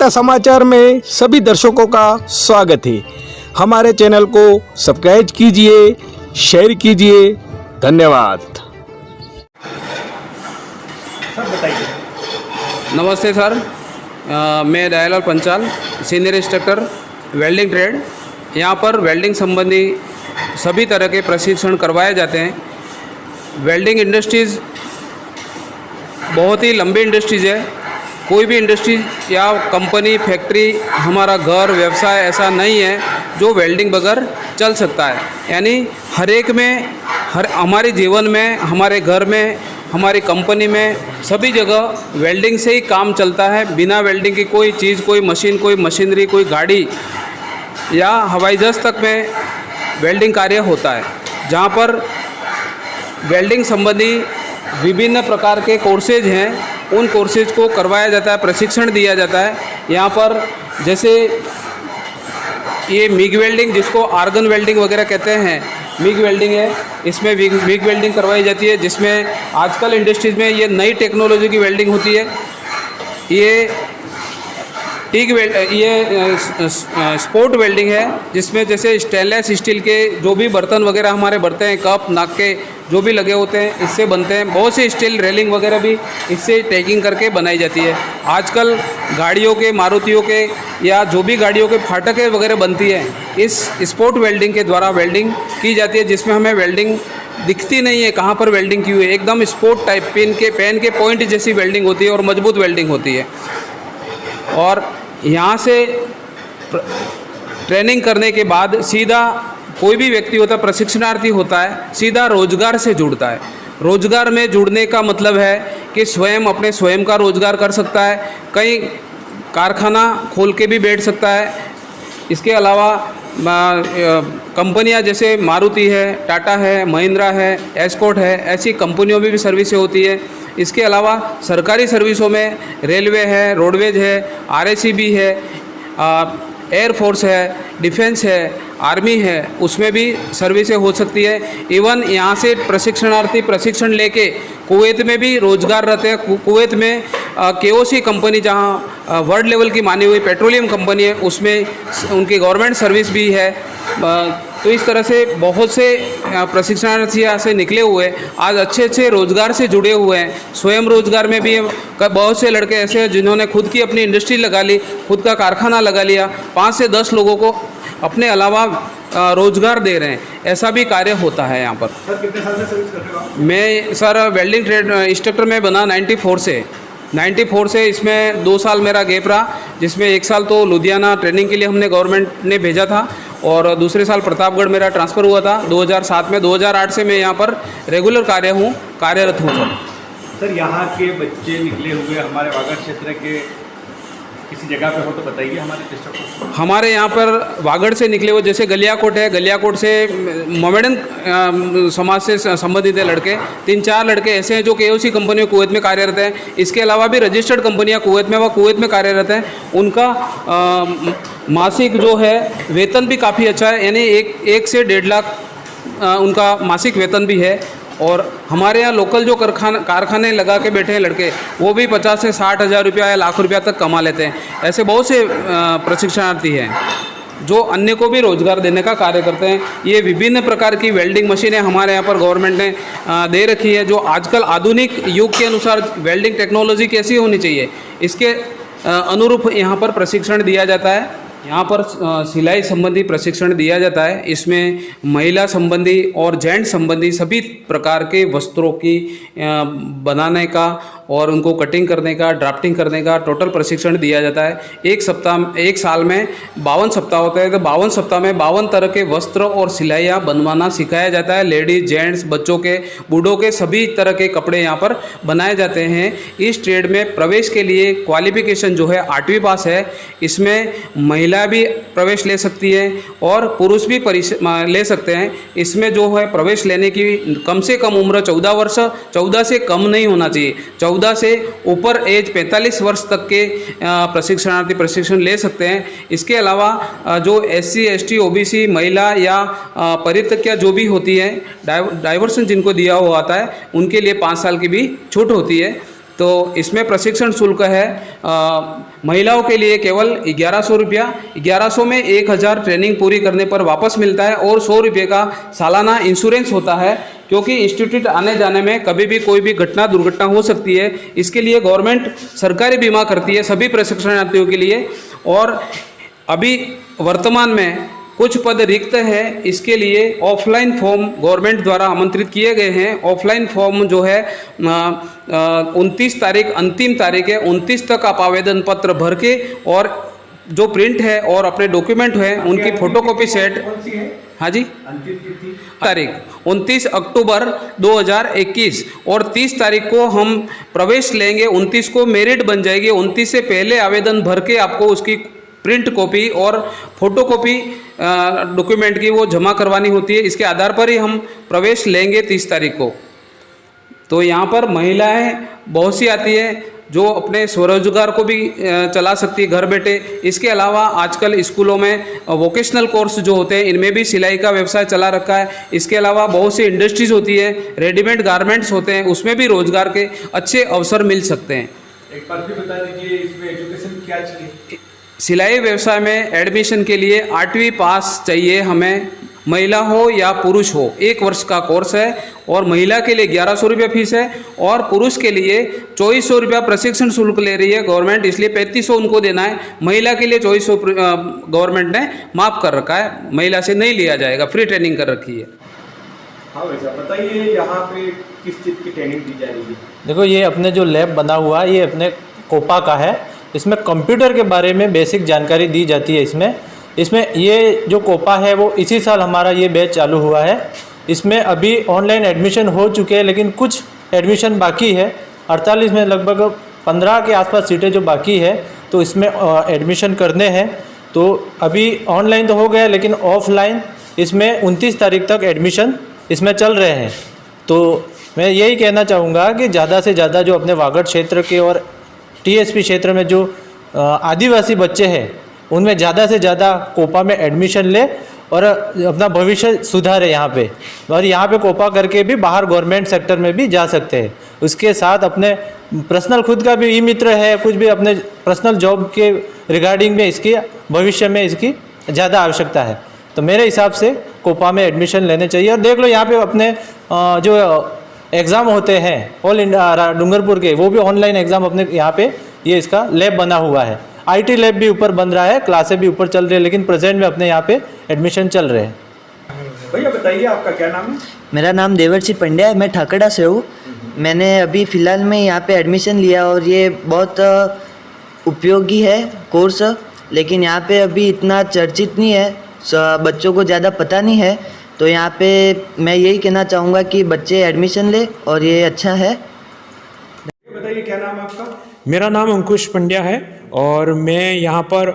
सत्ता समाचार में सभी दर्शकों का स्वागत है। हमारे चैनल को सब्सक्राइब कीजिए, शेयर कीजिए। धन्यवाद। सर बताइए। नमस्ते सर, मैं Dayalal Panchal, senior instructor welding trade. यहाँ पर वेल्डिंग संबंधी सभी तरह के प्रशिक्षण करवाए जाते हैं। वेल्डिंग इंडस्ट्रीज़ बहुत ही लंबी इंडस्ट्रीज़ है। कोई भी इंडस्ट्री या कंपनी, फैक्ट्री, हमारा घर, व्यवसाय ऐसा नहीं है जो वेल्डिंग बगैर चल सकता है। यानी हर एक में, हमारे जीवन में, हमारे घर में, हमारी कंपनी में, सभी जगह वेल्डिंग से ही काम चलता है। बिना वेल्डिंग की कोई चीज़, कोई मशीन, कोई मशीनरी, कोई गाड़ी या हवाई जहाज़ तक में वेल्डिंग कार्य होता है। जहाँ पर वेल्डिंग संबंधी विभिन्न प्रकार के कोर्सेज हैं, उन कोर्सेज को करवाया जाता है, प्रशिक्षण दिया जाता है। यहाँ पर जैसे ये मिग वेल्डिंग, जिसको आर्गन वेल्डिंग वगैरह कहते हैं, मिग वेल्डिंग है। इसमें मिग वेल्डिंग करवाई जाती है, जिसमें आजकल इंडस्ट्रीज़ में ये नई टेक्नोलॉजी की वेल्डिंग होती है। ये स्पोर्ट वेल्डिंग है, जिसमें जैसे स्टेनलेस स्टील के जो भी बर्तन वगैरह हमारे बनते हैं, कप, नाक के जो भी लगे होते हैं, इससे बनते हैं। बहुत सी स्टील रेलिंग वगैरह भी इससे टैगिंग करके बनाई जाती है। आजकल गाड़ियों के, मारुतियों के या जो भी गाड़ियों के फाटकें वगैरह बनती है, इस स्पोर्ट वेल्डिंग के द्वारा वेल्डिंग की जाती है, जिसमें हमें वेल्डिंग दिखती नहीं है कहाँ पर वेल्डिंग की हुई है। एकदम स्पोर्ट टाइप पेन के पॉइंट जैसी वेल्डिंग होती है और मजबूत वेल्डिंग होती है। और यहाँ से ट्रेनिंग करने के बाद सीधा कोई भी व्यक्ति होता है, प्रशिक्षणार्थी होता है, सीधा रोजगार से जुड़ता है। रोजगार में जुड़ने का मतलब है कि स्वयं अपने स्वयं का रोजगार कर सकता है, कहीं कारखाना खोल के भी बैठ सकता है। इसके अलावा कंपनियां जैसे मारुति है, टाटा है, महिंद्रा है, एस्कॉर्ट है, ऐसी कंपनियों में भी सर्विसें होती है। इसके अलावा सरकारी सर्विसों में रेलवे है, रोडवेज है, आरएसीबी है, एयरफोर्स है, डिफेंस है, आर्मी है, उसमें भी सर्विसें हो सकती है। इवन यहाँ से प्रशिक्षणार्थी प्रशिक्षण लेके कुवैत में भी रोजगार रहते हैं। कुवैत में केओसी कंपनी, जहाँ वर्ल्ड लेवल की मानी हुई पेट्रोलियम कंपनी है, उसमें उनकी गवर्नमेंट सर्विस भी है। तो इस तरह से बहुत से प्रशिक्षणार्थी यहाँ से निकले हुए आज अच्छे अच्छे रोजगार से जुड़े हुए हैं। स्वयं रोजगार में भी बहुत से लड़के ऐसे हैं जिन्होंने खुद की अपनी इंडस्ट्री लगा ली, खुद का कारखाना लगा लिया, 5 से 10 लोगों को अपने अलावा रोजगार दे रहे हैं। ऐसा भी कार्य होता है यहाँ पर। सर कितने साल से सर्विस कर रहे हो आप? मैं सर वेल्डिंग ट्रेड इंस्ट्रक्टर में बना 94 से। इसमें 2 साल मेरा गैप रहा, जिसमें 1 साल तो लुधियाना ट्रेनिंग के लिए हमने गवर्नमेंट ने भेजा था और दूसरे साल प्रतापगढ़ मेरा ट्रांसफ़र हुआ था 2007 में। 2008 से मैं यहाँ पर रेगुलर कार्यरत हूँ सर यहाँ के बच्चे निकले हुए हमारे वागड़ क्षेत्र के किसी जगह पे हो तो बताइए हमारे दर्शकों को। हमारे यहाँ पर वागड़ से निकले हुए जैसे गलियाकोट है, गलियाकोट से मोमेडन समाज से संबंधित है लड़के, 3-4 लड़के ऐसे हैं जो केओसी कंपनियों कुवैत में कार्यरत हैं। इसके अलावा भी रजिस्टर्ड कंपनियाँ कुवैत में, वह कुवैत में कार्यरत हैं। उनका मासिक जो है वेतन भी काफ़ी अच्छा है, यानी 1 से 1.5 लाख उनका मासिक वेतन भी है। और हमारे यहाँ लोकल जो कारखाने लगा के बैठे हैं लड़के, वो भी 50 से 60 हज़ार रुपया या लाख रुपया तक कमा लेते हैं। ऐसे बहुत से प्रशिक्षणार्थी हैं जो अन्य को भी रोजगार देने का कार्य करते हैं। ये विभिन्न प्रकार की वेल्डिंग मशीनें हमारे यहाँ पर गवर्नमेंट ने दे रखी है, जो आजकल आधुनिक युग के अनुसार वेल्डिंग टेक्नोलॉजी कैसी होनी चाहिए, इसके अनुरूप यहाँ पर प्रशिक्षण दिया जाता है। यहाँ पर सिलाई संबंधी प्रशिक्षण दिया जाता है। इसमें महिला संबंधी और जेंट्स संबंधी सभी प्रकार के वस्त्रों की बनाने का और उनको कटिंग करने का, ड्राफ्टिंग करने का टोटल प्रशिक्षण दिया जाता है। 1 साल में 52 सप्ताह होते हैं, तो 52 सप्ताह में 52 तरह के वस्त्र और सिलाइयाँ बनवाना सिखाया जाता है। लेडीज, जेंट्स, बच्चों के, बूढ़ों के सभी तरह के कपड़े यहाँ पर बनाए जाते हैं। इस ट्रेड में प्रवेश के लिए क्वालिफिकेशन जो है 8वीं पास है। इसमें महिला भी प्रवेश ले सकती है और पुरुष भी ले सकते हैं। इसमें जो है प्रवेश लेने की कम से कम उम्र 14 वर्ष, 14 से कम नहीं होना चाहिए। 14 से ऊपर एज 45 वर्ष तक के प्रशिक्षणार्थी प्रशिक्षण ले सकते हैं। इसके अलावा जो SC, ST, OBC महिला या परित्यक्ता जो भी होती है, डाइवर्सन जिनको दिया हुआ आता है, उनके लिए 5 साल की भी छूट होती है। तो इसमें प्रशिक्षण शुल्क है महिलाओं के लिए केवल 1100 रुपया। 1100 में 1000 ट्रेनिंग पूरी करने पर वापस मिलता है और 100 रुपये का सालाना इंश्योरेंस होता है, क्योंकि इंस्टीट्यूट आने जाने में कभी भी कोई भी घटना दुर्घटना हो सकती है। इसके लिए गवर्नमेंट सरकारी बीमा करती है सभी प्रशिक्षणार्थियों के लिए। और अभी वर्तमान में कुछ पद रिक्त है, इसके लिए ऑफलाइन फॉर्म गवर्नमेंट द्वारा आमंत्रित किए गए हैं। ऑफलाइन फॉर्म जो है 29 तारीख अंतिम तारीख है, 29 तक आप आवेदन पत्र भर के और जो प्रिंट है और अपने डॉक्यूमेंट है उनकी फोटोकॉपी सेट। हाँ जी, अंतिम तिथि तारीख 29 अक्टूबर 2021 और 30 तारीख को हम प्रवेश लेंगे। 29 को मेरिट बन जाएगी। 29 से पहले आवेदन भर के आपको उसकी प्रिंट कॉपी और फोटो कॉपी डॉक्यूमेंट की वो जमा करवानी होती है। इसके आधार पर ही हम प्रवेश लेंगे 30 तारीख को। तो यहाँ पर महिलाएं बहुत सी आती है जो अपने स्वरोजगार को भी चला सकती है घर बैठे। इसके अलावा आजकल स्कूलों में वोकेशनल कोर्स जो होते हैं इनमें भी सिलाई का व्यवसाय चला रखा है। इसके अलावा बहुत सी इंडस्ट्रीज होती है, रेडीमेड गारमेंट्स होते हैं, उसमें भी रोजगार के अच्छे अवसर मिल सकते हैं। एक बार भी बता दीजिए इसमें एजुकेशन क्या चाहिए? सिलाई व्यवसाय में एडमिशन के लिए 8वीं पास चाहिए हमें, महिला हो या पुरुष हो। 1 वर्ष का कोर्स है और महिला के लिए 1100 रुपये फीस है और पुरुष के लिए 2400 रुपया प्रशिक्षण शुल्क ले रही है गवर्नमेंट, इसलिए 3500 उनको देना है। महिला के लिए 2400 गवर्नमेंट ने माफ़ कर रखा है, महिला से नहीं लिया जाएगा, फ्री ट्रेनिंग कर रखी है। हाँ वैसा बताइए यहाँ पे किस चीज़ की ट्रेनिंग दी जा रही है? देखो ये अपने जो लैब बना हुआ है ये अपने कोपा का है। इसमें कंप्यूटर के बारे में बेसिक जानकारी दी जाती है। इसमें ये जो कोपा है वो इसी साल हमारा ये बैच चालू हुआ है। इसमें अभी ऑनलाइन एडमिशन हो चुके हैं, लेकिन कुछ एडमिशन बाकी है। 48 में लगभग 15 के आसपास सीटें जो बाकी है, तो इसमें एडमिशन करने हैं। तो अभी ऑनलाइन तो हो गया, लेकिन ऑफलाइन इसमें 29 तारीख तक एडमिशन इसमें चल रहे हैं। तो मैं यही कहना चाहूँगा कि ज़्यादा से ज़्यादा जो अपने वागड़ क्षेत्र के और टीएसपी क्षेत्र में जो आदिवासी बच्चे हैं उनमें ज़्यादा से ज़्यादा कोपा में एडमिशन ले और अपना भविष्य सुधारे यहाँ पे। और यहाँ पे कोपा करके भी बाहर गवर्नमेंट सेक्टर में भी जा सकते हैं। उसके साथ अपने पर्सनल खुद का भी ई मित्र है, कुछ भी अपने पर्सनल जॉब के रिगार्डिंग में इसकी भविष्य में इसकी ज़्यादा आवश्यकता है। तो मेरे हिसाब से कोपा में एडमिशन लेने चाहिए। और देख लो यहाँ पे अपने जो एग्ज़ाम होते हैं ऑल इंडिया डूंगरपुर के, वो भी ऑनलाइन एग्ज़ाम अपने यहाँ पे ये इसका लैब बना हुआ है। आईटी लैब भी ऊपर बन रहा है, क्लासें भी ऊपर चल रही है, लेकिन प्रेजेंट में अपने यहाँ पे एडमिशन चल रहे हैं। भैया बताइए आपका क्या नाम है? मेरा नाम देवर्षि पंड्या है, मैं ठाकड़ा से हूँ। मैंने अभी फ़िलहाल में यहाँ पे एडमिशन लिया और ये बहुत उपयोगी है कोर्स, लेकिन यहाँ पे अभी इतना चर्चित नहीं है, बच्चों को ज़्यादा पता नहीं है। तो यहाँ पे मैं यही कहना चाहूँगा कि बच्चे एडमिशन ले और ये अच्छा है। बताइए क्या नाम है आपका? मेरा नाम अंकुश पंड्या है और मैं यहाँ पर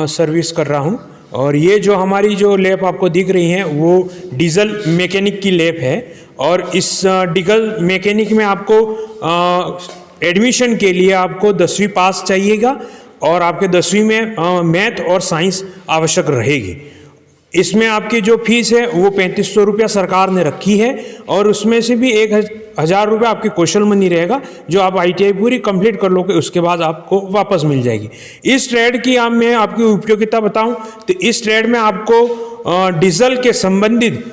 सर्विस कर रहा हूँ। और ये जो हमारी जो लैब आपको दिख रही है वो डीजल मैकेनिक की लैब है। और इस डीजल मैकेनिक में आपको एडमिशन के लिए आपको 10वीं पास चाहिएगा और आपके 10वीं में मैथ और साइंस आवश्यक रहेगी। इसमें आपकी जो फीस है वो 3500 रुपया सरकार ने रखी है और उसमें से भी 1000 रुपया आपकी कौशल मनी रहेगा, जो आप ITI पूरी कंप्लीट कर लोगे उसके बाद आपको वापस मिल जाएगी। इस ट्रेड की मैं आपकी उपयोगिता बताऊं तो इस ट्रेड में आपको डीजल के संबंधित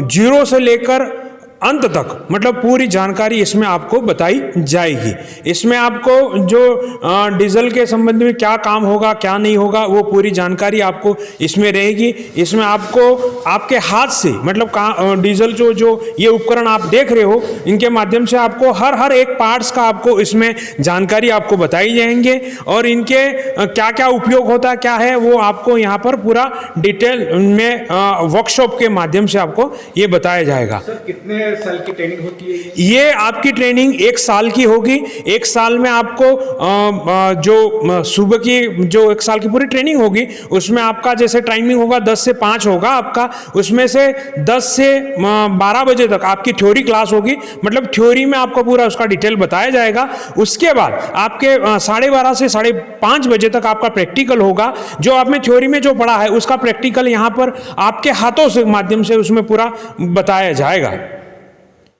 0 से लेकर अंत तक मतलब पूरी जानकारी इसमें आपको बताई जाएगी। इसमें आपको जो डीजल के संबंध में क्या काम होगा क्या नहीं होगा वो पूरी जानकारी आपको इसमें रहेगी। इसमें आपको आपके हाथ से मतलब डीजल जो ये उपकरण आप देख रहे हो इनके माध्यम से आपको हर एक पार्ट्स का आपको इसमें जानकारी आपको बताई जाएंगे और इनके क्या क्या उपयोग होता है क्या है वो आपको यहाँ पर पूरा डिटेल में वर्कशॉप के माध्यम से आपको ये बताया जाएगा। सर कितने साल की ट्रेनिंग होती है ये आपकी ट्रेनिंग 1 साल की होगी। 1 साल में आपको जो सुबह की जो 1 साल की पूरी ट्रेनिंग होगी उसमें आपका जैसे टाइमिंग होगा 10 से 5 होगा आपका, उसमें से 10 से 12 बजे तक आपकी थ्योरी क्लास होगी। मतलब थ्योरी में आपको पूरा उसका डिटेल बताया जाएगा। उसके बाद आपके 12:30 से 5:30 बजे तक आपका प्रैक्टिकल होगा। जो आपने थ्योरी में जो पढ़ा है उसका प्रैक्टिकल यहाँ पर आपके हाथों से माध्यम से उसमें पूरा बताया जाएगा।